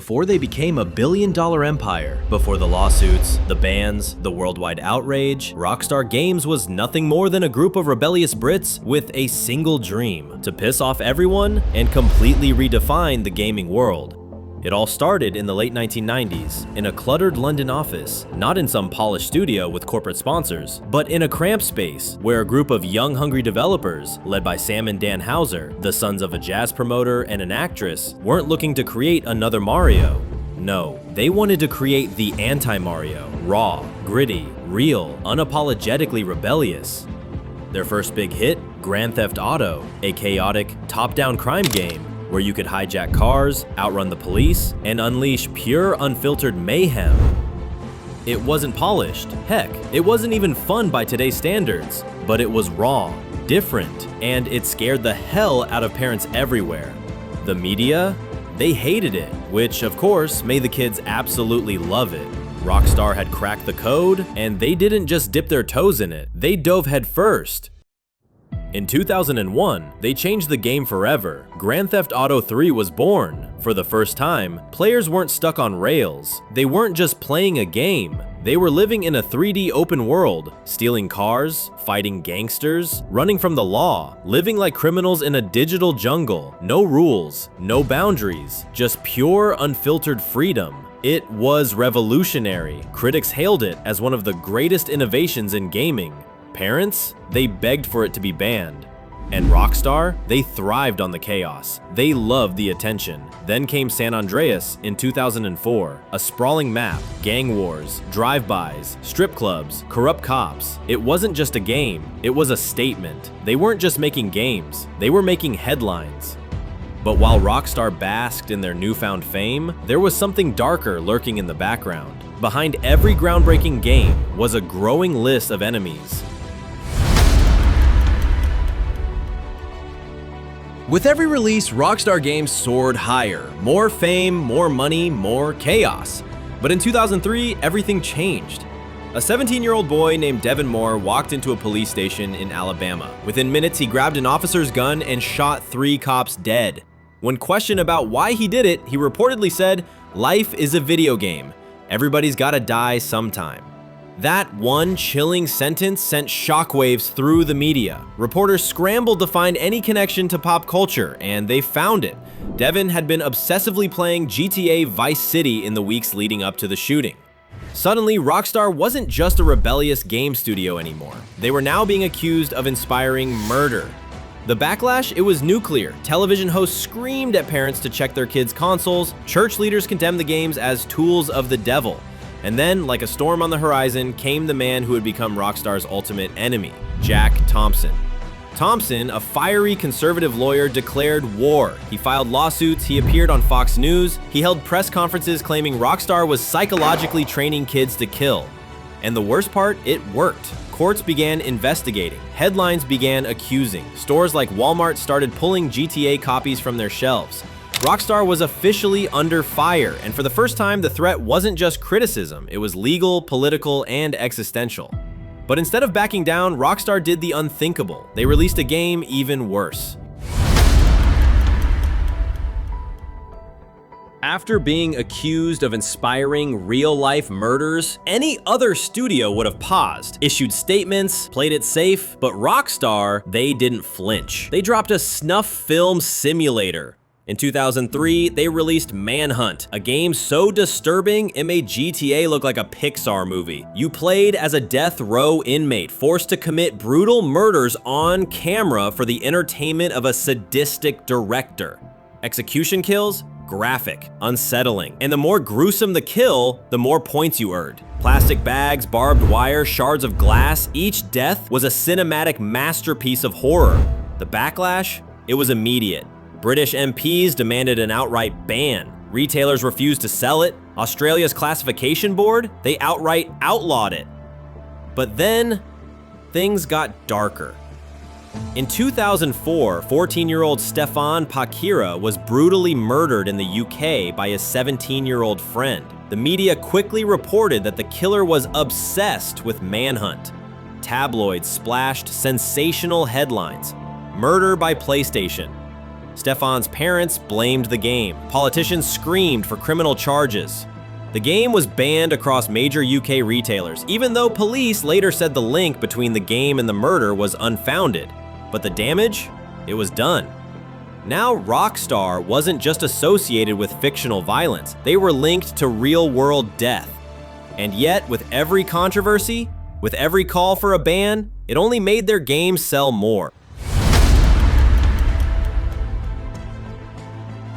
before they became a billion-dollar empire. Before the lawsuits, the bans, the worldwide outrage, Rockstar Games was nothing more than a group of rebellious Brits with a single dream: to piss off everyone and completely redefine the gaming world. It all started in the late 1990s, in a cluttered London office, not in some polished studio with corporate sponsors, but in a cramped space where a group of young, hungry developers, led by Sam and Dan Houser, the sons of a jazz promoter and an actress, weren't looking to create another Mario. No, they wanted to create the anti-Mario, raw, gritty, real, unapologetically rebellious. Their first big hit, Grand Theft Auto, a chaotic, top-down crime game where you could hijack cars, outrun the police, and unleash pure, unfiltered mayhem. It wasn't polished. Heck, it wasn't even fun by today's standards, but it was raw, different, and it scared the hell out of parents everywhere. The media? They hated it, which of course made the kids absolutely love it. Rockstar had cracked the code, and they didn't just dip their toes in it, they dove headfirst. In 2001, they changed the game forever. Grand Theft Auto 3 was born. For the first time, players weren't stuck on rails. They weren't just playing a game. They were living in a 3D open world, stealing cars, fighting gangsters, running from the law, living like criminals in a digital jungle. No rules, no boundaries, just pure, unfiltered freedom. It was revolutionary. Critics hailed it as one of the greatest innovations in gaming. Parents? They begged for it to be banned. And Rockstar? They thrived on the chaos. They loved the attention. Then came San Andreas in 2004, a sprawling map, gang wars, drive-bys, strip clubs, corrupt cops. It wasn't just a game, it was a statement. They weren't just making games, they were making headlines. But while Rockstar basked in their newfound fame, there was something darker lurking in the background. Behind every groundbreaking game was a growing list of enemies. With every release, Rockstar Games soared higher. More fame, more money, more chaos. But in 2003, everything changed. A 17-year-old boy named Devin Moore walked into a police station in Alabama. Within minutes, he grabbed an officer's gun and shot 3 cops dead. When questioned about why he did it, he reportedly said, "Life is a video game. Everybody's gotta die sometime." That one chilling sentence sent shockwaves through the media. Reporters scrambled to find any connection to pop culture, and they found it. Devin had been obsessively playing GTA Vice City in the weeks leading up to the shooting. Suddenly, Rockstar wasn't just a rebellious game studio anymore. They were now being accused of inspiring murder. The backlash, it was nuclear. Television hosts screamed at parents to check their kids' consoles. Church leaders condemned the games as tools of the devil. And then, like a storm on the horizon, came the man who would become Rockstar's ultimate enemy, Jack Thompson. Thompson, a fiery conservative lawyer, declared war. He filed lawsuits, he appeared on Fox News, he held press conferences claiming Rockstar was psychologically training kids to kill. And the worst part, it worked. Courts began investigating, headlines began accusing, stores like Walmart started pulling GTA copies from their shelves. Rockstar was officially under fire, and for the first time, the threat wasn't just criticism, it was legal, political, and existential. But instead of backing down, Rockstar did the unthinkable. They released a game even worse. After being accused of inspiring real-life murders, any other studio would have paused, issued statements, played it safe, but Rockstar, they didn't flinch. They dropped a snuff film simulator. In 2003, they released Manhunt, a game so disturbing it made GTA look like a Pixar movie. You played as a death row inmate, forced to commit brutal murders on camera for the entertainment of a sadistic director. Execution kills? Graphic, unsettling, and the more gruesome the kill, the more points you earned. Plastic bags, barbed wire, shards of glass, each death was a cinematic masterpiece of horror. The backlash? It was immediate. British MPs demanded an outright ban. Retailers refused to sell it. Australia's classification board, they outright outlawed it. But then, things got darker. In 2004, 14-year-old Stefan Pakira was brutally murdered in the UK by his 17-year-old friend. The media quickly reported that the killer was obsessed with Manhunt. Tabloids splashed sensational headlines. Murder by PlayStation. Stefan's parents blamed the game. Politicians screamed for criminal charges. The game was banned across major UK retailers, even though police later said the link between the game and the murder was unfounded. But the damage? It was done. Now Rockstar wasn't just associated with fictional violence, they were linked to real-world death. And yet, with every controversy, with every call for a ban, it only made their games sell more.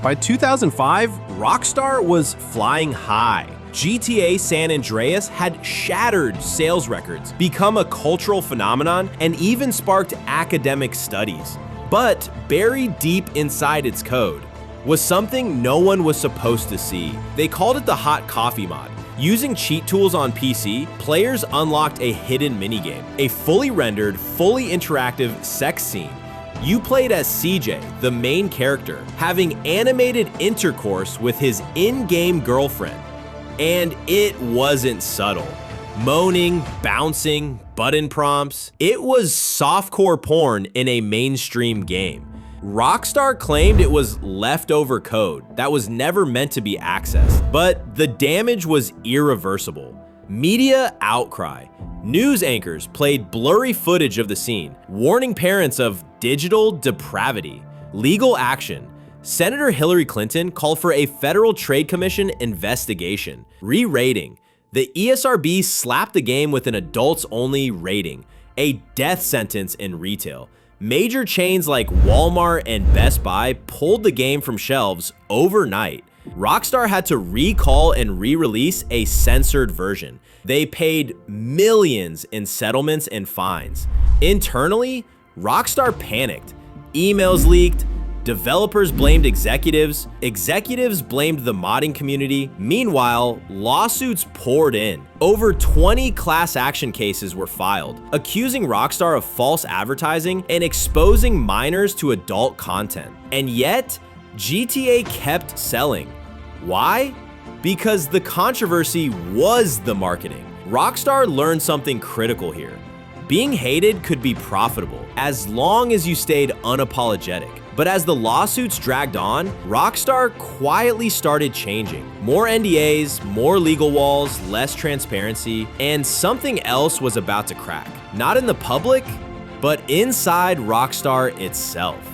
By 2005, Rockstar was flying high. GTA San Andreas had shattered sales records, become a cultural phenomenon, and even sparked academic studies. But buried deep inside its code was something no one was supposed to see. They called it the hot coffee mod. Using cheat tools on PC, players unlocked a hidden minigame, a fully rendered, fully interactive sex scene. You played as CJ, the main character, having animated intercourse with his in-game girlfriend. And it wasn't subtle. Moaning, bouncing, button prompts. It was softcore porn in a mainstream game. Rockstar claimed it was leftover code that was never meant to be accessed, but the damage was irreversible. Media outcry. News anchors played blurry footage of the scene, warning parents of digital depravity. Legal action. Senator Hillary Clinton called for a Federal Trade Commission investigation. Re-rating. The ESRB slapped the game with an adults-only rating, a death sentence in retail. Major chains like Walmart and Best Buy pulled the game from shelves overnight. Rockstar had to recall and re-release a censored version. They paid millions in settlements and fines. Internally, Rockstar panicked. Emails leaked, developers blamed executives blamed the modding community. Meanwhile, lawsuits poured in. Over 20 class action cases were filed, accusing Rockstar of false advertising and exposing minors to adult content. And yet, GTA kept selling. Why? Because the controversy was the marketing. Rockstar learned something critical here. Being hated could be profitable, as long as you stayed unapologetic. But as the lawsuits dragged on, Rockstar quietly started changing. More NDAs, more legal walls, less transparency, and something else was about to crack. Not in the public, but inside Rockstar itself.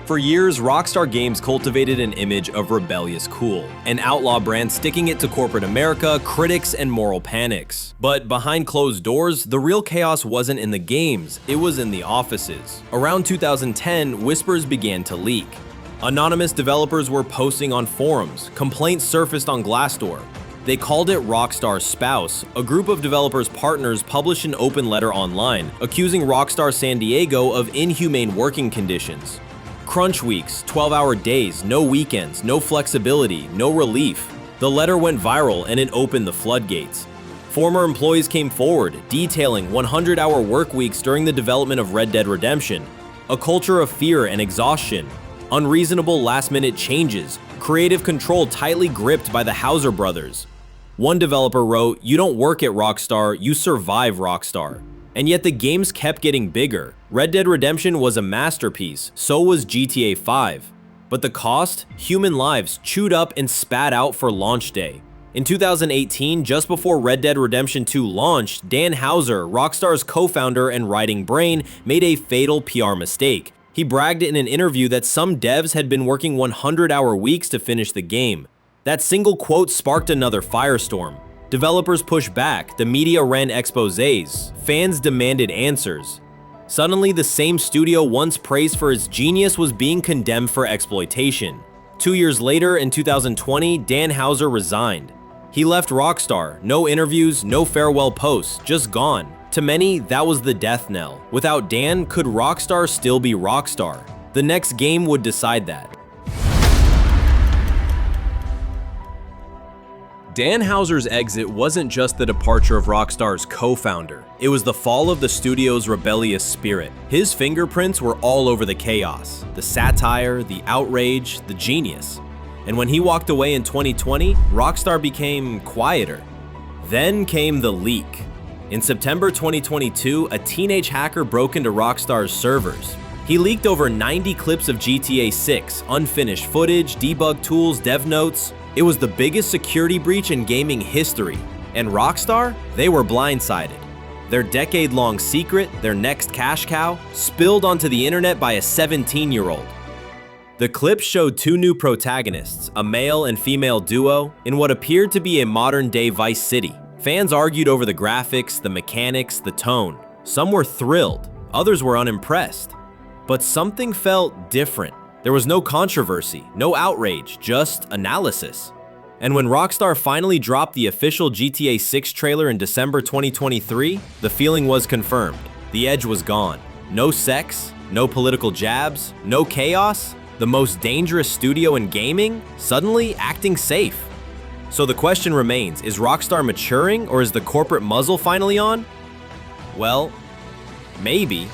For years, Rockstar Games cultivated an image of rebellious cool, an outlaw brand sticking it to corporate America, critics, and moral panics. But behind closed doors, the real chaos wasn't in the games, it was in the offices. Around 2010, whispers began to leak. Anonymous developers were posting on forums, complaints surfaced on Glassdoor. They called it Rockstar's Spouse. A group of developers' partners published an open letter online, accusing Rockstar San Diego of inhumane working conditions. Crunch weeks, 12-hour days, no weekends, no flexibility, no relief. The letter went viral and it opened the floodgates. Former employees came forward, detailing 100-hour work weeks during the development of Red Dead Redemption, a culture of fear and exhaustion, unreasonable last-minute changes, creative control tightly gripped by the Hauser brothers. One developer wrote, "You don't work at Rockstar, you survive Rockstar." And yet the games kept getting bigger. Red Dead Redemption was a masterpiece, so was GTA 5. But the cost? Human lives chewed up and spat out for launch day. In 2018, just before Red Dead Redemption 2 launched, Dan Houser, Rockstar's co-founder and writing brain, made a fatal PR mistake. He bragged in an interview that some devs had been working 100-hour weeks to finish the game. That single quote sparked another firestorm. Developers pushed back, the media ran exposés, fans demanded answers. Suddenly, the same studio once praised for its genius was being condemned for exploitation. 2 years later, in 2020, Dan Houser resigned. He left Rockstar, no interviews, no farewell posts, just gone. To many, that was the death knell. Without Dan, could Rockstar still be Rockstar? The next game would decide that. Dan Houser's exit wasn't just the departure of Rockstar's co-founder. It was the fall of the studio's rebellious spirit. His fingerprints were all over the chaos, the satire, the outrage, the genius. And when he walked away in 2020, Rockstar became quieter. Then came the leak. In September 2022, a teenage hacker broke into Rockstar's servers. He leaked over 90 clips of GTA 6, unfinished footage, debug tools, dev notes. It was the biggest security breach in gaming history. And Rockstar, they were blindsided. Their decade-long secret, their next cash cow, spilled onto the internet by a 17-year-old. The clip showed two new protagonists, a male and female duo, in what appeared to be a modern-day Vice City. Fans argued over the graphics, the mechanics, the tone. Some were thrilled, others were unimpressed. But something felt different. There was no controversy, no outrage, just analysis. And when Rockstar finally dropped the official GTA 6 trailer in December 2023, the feeling was confirmed. The edge was gone. No sex, no political jabs, no chaos. The most dangerous studio in gaming, suddenly acting safe. So the question remains, is Rockstar maturing or is the corporate muzzle finally on? Well, maybe.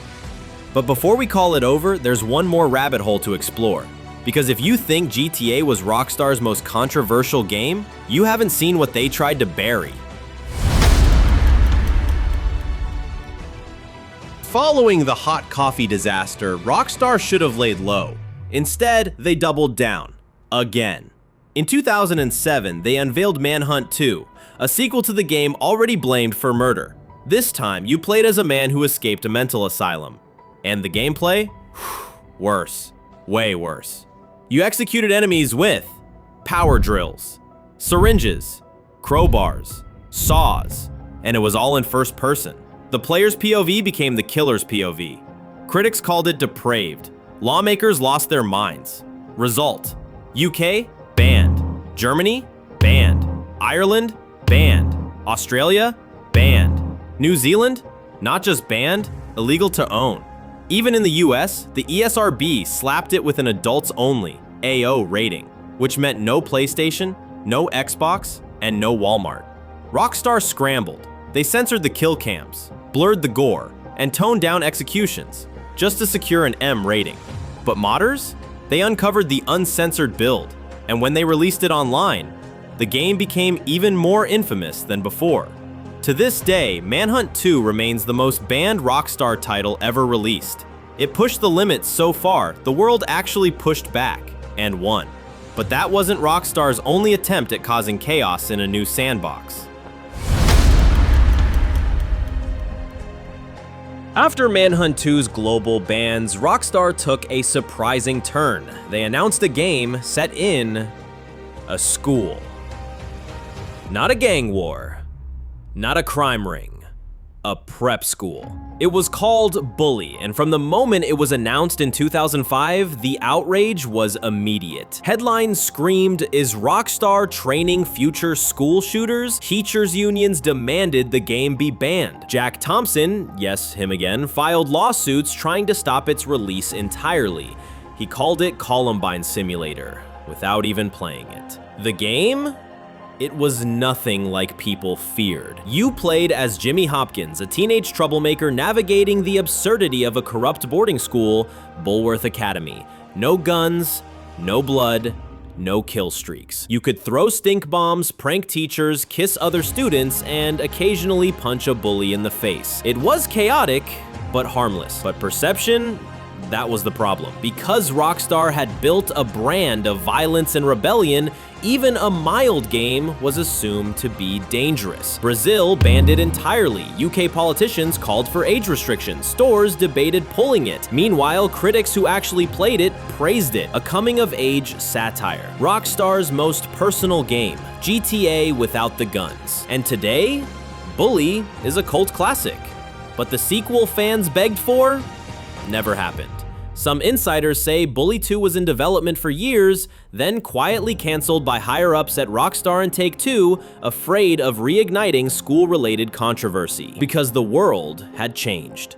But before we call it over, there's one more rabbit hole to explore. Because if you think GTA was Rockstar's most controversial game, you haven't seen what they tried to bury. Following the hot coffee disaster, Rockstar should have laid low. Instead, they doubled down. Again. In 2007, they unveiled Manhunt 2, a sequel to the game already blamed for murder. This time, you played as a man who escaped a mental asylum. And the gameplay? Worse. Way worse. You executed enemies with power drills, syringes, crowbars, saws, and it was all in first person. The player's POV became the killer's POV. Critics called it depraved. Lawmakers lost their minds. Result: UK, banned. Germany, banned. Ireland, banned. Australia, banned. New Zealand, not just banned, illegal to own. Even in the US, the ESRB slapped it with an adults-only AO rating, which meant no PlayStation, no Xbox, and no Walmart. Rockstar scrambled. They censored the kill cams, blurred the gore, and toned down executions, just to secure an M rating. But modders? They uncovered the uncensored build, and when they released it online, the game became even more infamous than before. To this day, Manhunt 2 remains the most banned Rockstar title ever released. It pushed the limits so far, the world actually pushed back, and won. But that wasn't Rockstar's only attempt at causing chaos in a new sandbox. After Manhunt 2's global bans, Rockstar took a surprising turn. They announced a game set in a school. Not a gang war, not a crime ring, a prep school. It was called Bully, and from the moment it was announced in 2005, the outrage was immediate. Headlines screamed, "Is Rockstar training future school shooters?" Teachers' unions demanded the game be banned. Jack Thompson, yes, him again, filed lawsuits trying to stop its release entirely. He called it Columbine Simulator, without even playing it. The game? It was nothing like people feared. You played as Jimmy Hopkins, a teenage troublemaker navigating the absurdity of a corrupt boarding school, Bulworth Academy. No guns, no blood, no kill streaks. You could throw stink bombs, prank teachers, kiss other students, and occasionally punch a bully in the face. It was chaotic, but harmless. But perception? That was the problem. Because Rockstar had built a brand of violence and rebellion, even a mild game was assumed to be dangerous. Brazil banned it entirely. UK politicians called for age restrictions. Stores debated pulling it. Meanwhile, critics who actually played it praised it. A coming-of-age satire. Rockstar's most personal game, GTA without the guns. And today, Bully is a cult classic. But the sequel fans begged for? Never happened. Some insiders say Bully 2 was in development for years, then quietly canceled by higher-ups at Rockstar and Take-Two, afraid of reigniting school-related controversy, because the world had changed.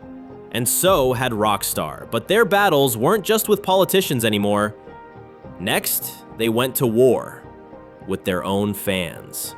And so had Rockstar, but their battles weren't just with politicians anymore. Next, they went to war with their own fans.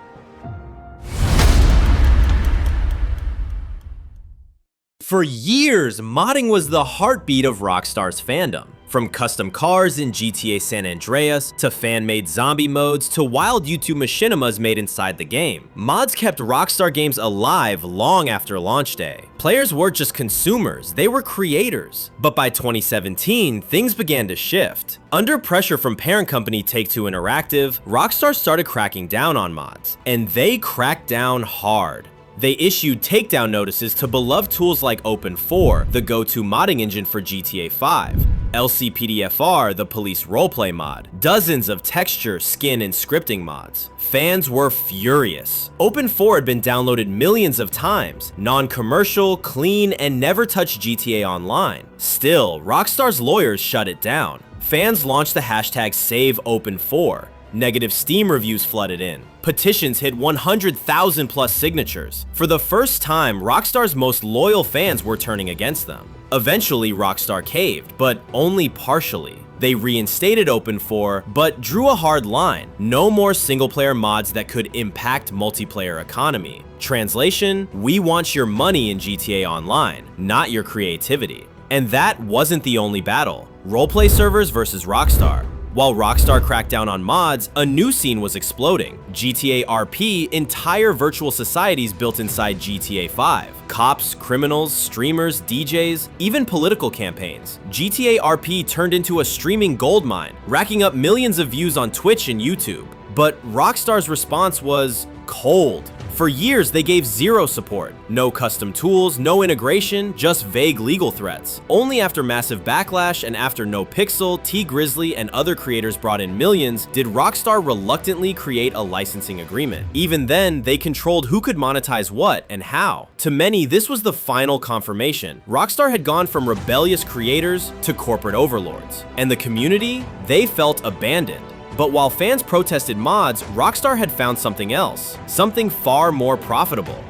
For years, modding was the heartbeat of Rockstar's fandom. From custom cars in GTA San Andreas, to fan-made zombie modes, to wild YouTube machinimas made inside the game, mods kept Rockstar Games alive long after launch day. Players weren't just consumers, they were creators. But by 2017, things began to shift. Under pressure from parent company Take-Two Interactive, Rockstar started cracking down on mods, and they cracked down hard. They issued takedown notices to beloved tools like Open4, the go-to modding engine for GTA 5, LCPDFR, the police roleplay mod, dozens of texture, skin, and scripting mods. Fans were furious. Open4 had been downloaded millions of times, non-commercial, clean, and never touched GTA Online. Still, Rockstar's lawyers shut it down. Fans launched the hashtag #SaveOpen4. Negative Steam reviews flooded in. Petitions hit 100,000 plus signatures. For the first time, Rockstar's most loyal fans were turning against them. Eventually, Rockstar caved, but only partially. They reinstated Open4, but drew a hard line. No more single-player mods that could impact multiplayer economy. Translation, we want your money in GTA Online, not your creativity. And that wasn't the only battle. Roleplay servers versus Rockstar. While Rockstar cracked down on mods, a new scene was exploding. GTA RP, entire virtual societies built inside GTA 5. Cops, criminals, streamers, DJs, even political campaigns. GTA RP turned into a streaming goldmine, racking up millions of views on Twitch and YouTube. But Rockstar's response was cold. For years, they gave zero support. No custom tools, no integration, just vague legal threats. Only after massive backlash and after NoPixel, T Grizzly, and other creators brought in millions, did Rockstar reluctantly create a licensing agreement. Even then, they controlled who could monetize what and how. To many, this was the final confirmation. Rockstar had gone from rebellious creators to corporate overlords. And the community, they felt abandoned. But while fans protested mods, Rockstar had found something else, something far more profitable.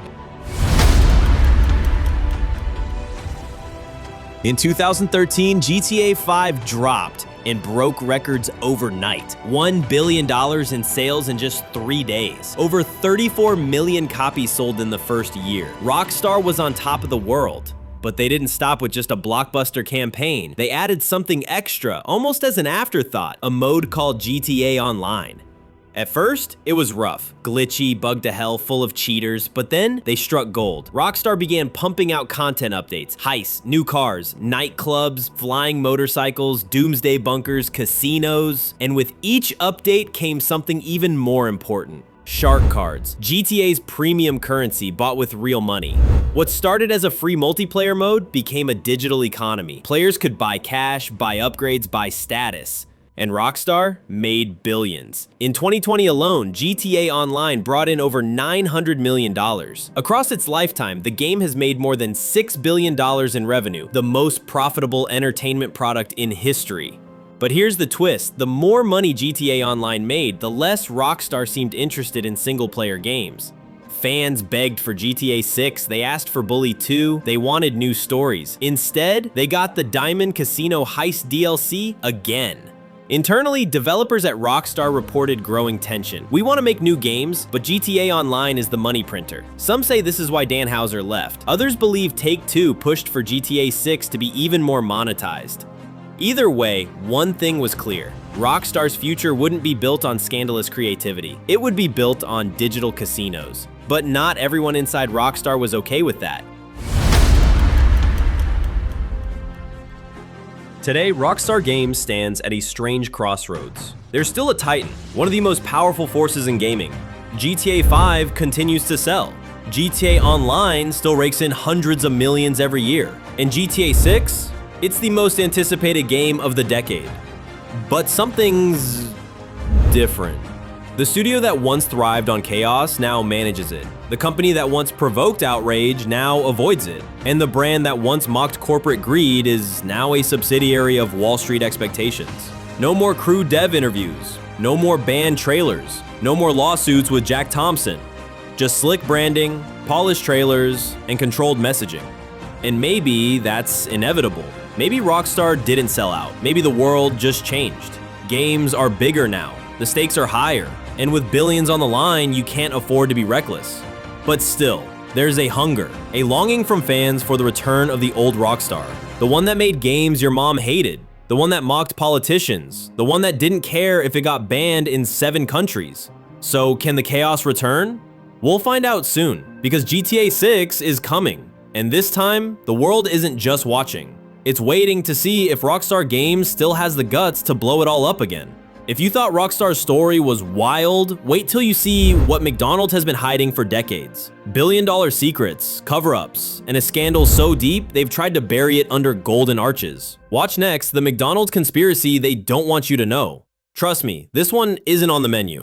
In 2013, GTA 5 dropped and broke records overnight. $1 billion in sales in just 3 days. Over 34 million copies sold in the first year. Rockstar was on top of the world. But they didn't stop with just a blockbuster campaign. They added something extra, almost as an afterthought, a mode called GTA Online. At first, it was rough, glitchy, bugged to hell, full of cheaters, but then they struck gold. Rockstar began pumping out content updates, heists, new cars, nightclubs, flying motorcycles, doomsday bunkers, casinos, and with each update came something even more important. Shark cards, GTA's premium currency bought with real money. What started as a free multiplayer mode became a digital economy. Players could buy cash, buy upgrades, buy status. And Rockstar made billions. In 2020 alone, GTA Online brought in over $900 million. Across its lifetime, the game has made more than $6 billion in revenue, the most profitable entertainment product in history. But here's the twist, the more money GTA Online made, the less Rockstar seemed interested in single-player games. Fans begged for GTA 6, they asked for Bully 2, they wanted new stories. Instead, they got the Diamond Casino Heist DLC again. Internally, developers at Rockstar reported growing tension. We want to make new games, but GTA Online is the money printer. Some say this is why Dan Houser left. Others believe Take-Two pushed for GTA 6 to be even more monetized. Either way, one thing was clear. Rockstar's future wouldn't be built on scandalous creativity. It would be built on digital casinos. But not everyone inside Rockstar was okay with that. Today, Rockstar Games stands at a strange crossroads. There's still a titan, one of the most powerful forces in gaming. GTA 5 continues to sell. GTA Online still rakes in hundreds of millions every year. And GTA 6? It's the most anticipated game of the decade. But something's different. The studio that once thrived on chaos now manages it. The company that once provoked outrage now avoids it. And the brand that once mocked corporate greed is now a subsidiary of Wall Street expectations. No more crude dev interviews. No more banned trailers. No more lawsuits with Jack Thompson. Just slick branding, polished trailers, and controlled messaging. And maybe that's inevitable. Maybe Rockstar didn't sell out. Maybe the world just changed. Games are bigger now. The stakes are higher. And with billions on the line, you can't afford to be reckless. But still, there's a hunger, a longing from fans for the return of the old Rockstar. The one that made games your mom hated. The one that mocked politicians? The one that didn't care if it got banned in 7 countries? So can the chaos return? We'll find out soon, because GTA 6 is coming. And this time, the world isn't just watching. It's waiting to see if Rockstar Games still has the guts to blow it all up again. If you thought Rockstar's story was wild, wait till you see what McDonald's has been hiding for decades. Billion-dollar secrets, cover-ups, and a scandal so deep they've tried to bury it under golden arches. Watch next the McDonald's conspiracy they don't want you to know. Trust me, this one isn't on the menu.